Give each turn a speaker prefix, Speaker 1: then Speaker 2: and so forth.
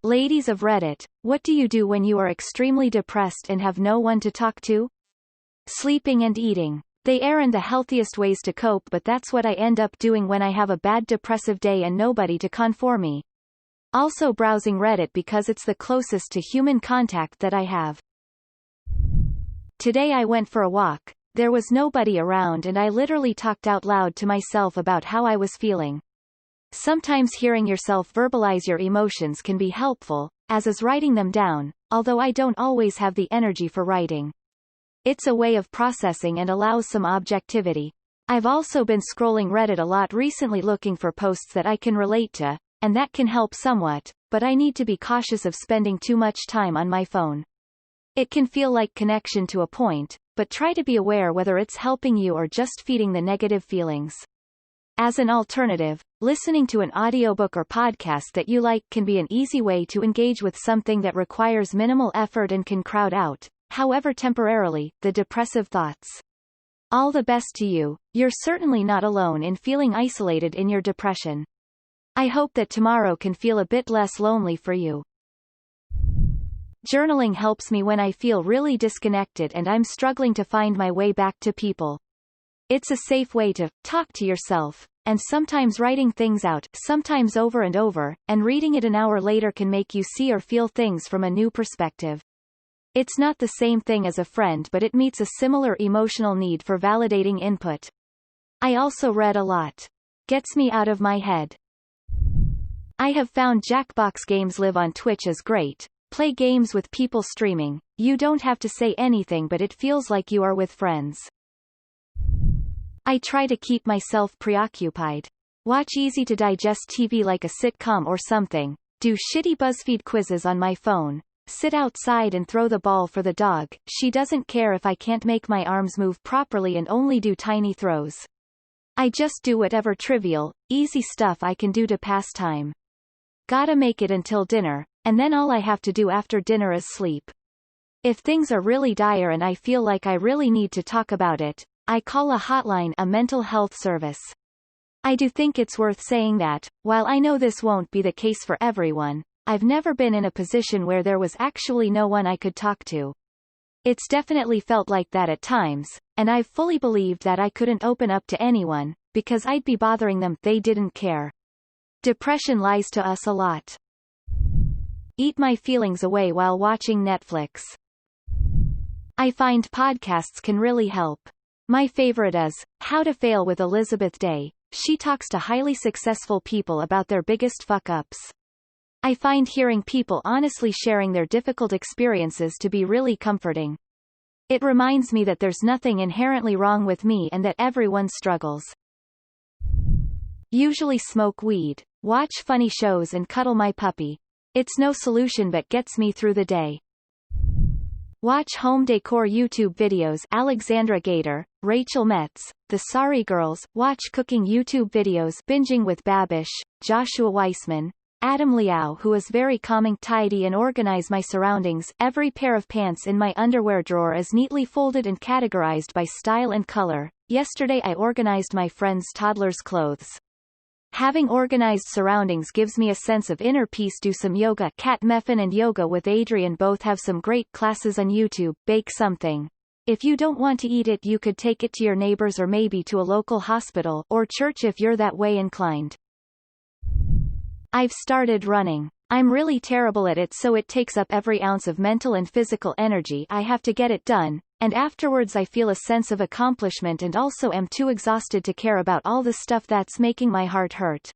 Speaker 1: Ladies of Reddit, what do you do when you are extremely depressed and have no one to talk to? Sleeping and eating. They aren't the healthiest ways to cope, but that's what I end up doing when I have a bad depressive day and nobody to confort me. Also browsing Reddit because it's the closest to human contact that I have. Today I went for a walk. There was nobody around and I literally talked out loud to myself about how I was feeling. Sometimes hearing yourself verbalize your emotions can be helpful, as is writing them down, although I don't always have the energy for writing. It's a way of processing and allows some objectivity. I've also been scrolling Reddit a lot recently looking for posts that I can relate to, and that can help somewhat, but I need to be cautious of spending too much time on my phone. It can feel like connection to a point, but try to be aware whether it's helping you or just feeding the negative feelings. As an alternative, listening to an audiobook or podcast that you like can be an easy way to engage with something that requires minimal effort and can crowd out, however temporarily, the depressive thoughts. All the best to you. You're certainly not alone in feeling isolated in your depression. I hope that tomorrow can feel a bit less lonely for you. Journaling helps me when I feel really disconnected and I'm struggling to find my way back to people. It's a safe way to talk to yourself, and sometimes writing things out, sometimes over and over, and reading it an hour later can make you see or feel things from a new perspective. It's not the same thing as a friend, but it meets a similar emotional need for validating input. I also read a lot. Gets me out of my head. I have found Jackbox games live on Twitch is great. Play games with people streaming. You don't have to say anything, but it feels like you are with friends. I try to keep myself preoccupied. Watch easy-to-digest TV like a sitcom or something, do shitty BuzzFeed quizzes on my phone, sit outside and throw the ball for the dog. She doesn't care if I can't make my arms move properly and only do tiny throws. I just do whatever trivial, easy stuff I can do to pass time. Gotta make it until dinner, and then all I have to do after dinner is sleep. If things are really dire and I feel like I really need to talk about it, I call a hotline, a mental health service. I do think it's worth saying that, while I know this won't be the case for everyone, I've never been in a position where there was actually no one I could talk to. It's definitely felt like that at times, and I've fully believed that I couldn't open up to anyone, because I'd be bothering them. They didn't care. Depression lies to us a lot. Eat my feelings away while watching Netflix. I find podcasts can really help. My favorite is How to Fail with Elizabeth Day. She talks to highly successful people about their biggest fuck-ups. I find hearing people honestly sharing their difficult experiences to be really comforting. It reminds me that there's nothing inherently wrong with me and that everyone struggles. Usually smoke weed, watch funny shows and cuddle my puppy. It's no solution but gets me through the day. Watch home decor YouTube videos. Alexandra Gator, Rachel Metz, The Sorry Girls. Watch cooking YouTube videos. Binging with Babish, Joshua Weissman, Adam Liao, who is very calming. Tidy and organize my surroundings. Every pair of pants in my underwear drawer is neatly folded and categorized by style and color. Yesterday I organized my friend's toddler's clothes. Having organized surroundings gives me a sense of inner peace. Do some yoga. Kat Meffin and Yoga with Adrian both have some great classes on YouTube. Bake something. If you don't want to eat it, you could take it to your neighbors or maybe to a local hospital or church if you're that way inclined. I've started running. I'm really terrible at it, so it takes up every ounce of mental and physical energy I have to get it done, and afterwards I feel a sense of accomplishment and also am too exhausted to care about all the stuff that's making my heart hurt.